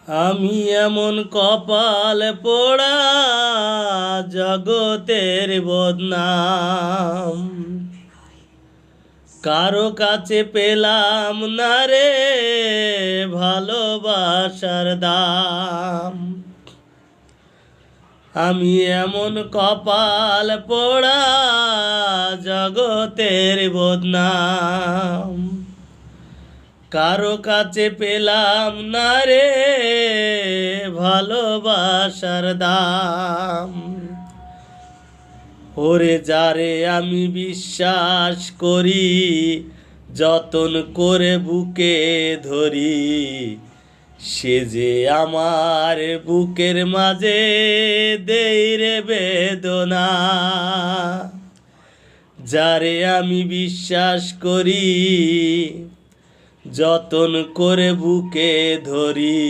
আমি এমন কপাল পোড়া জগতের বদনাম, কারো কাছে পেলাম না রে ভালোবাসার দাম। আমি এমন কপাল পোড়া জগতের বদনাম, কারো কাছে পেলাম না রে ভালোবাসার দাম। ওরে যারে আমি বিশ্বাস করি, যতন করে বুকে ধরি, সে যে আমার বুকের মাঝে দেই রে বেদনা। যারে আমি বিশ্বাস করি, যতন করে বুকে ধরি,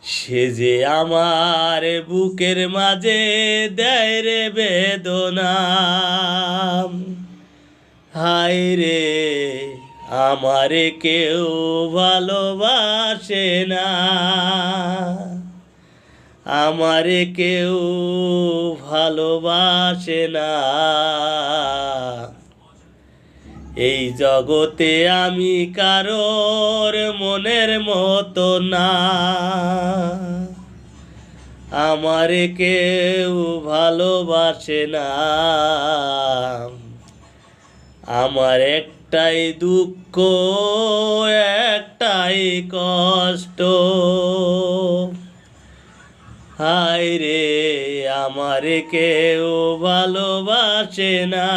সে যে আমার বুকের মাঝে দেয় রে বেদনা। হায় রে আমারে কেউ ভালোবাসে না, আমারে কেউ ভালোবাসে না। এই জগতে আমি কারোর মনের মতো না, আমারে কেউ ভালোবাসে না। আমার একটাই দুঃখ, একটাই কষ্ট, হায় রে আমারে কেউ ভালোবাসে না।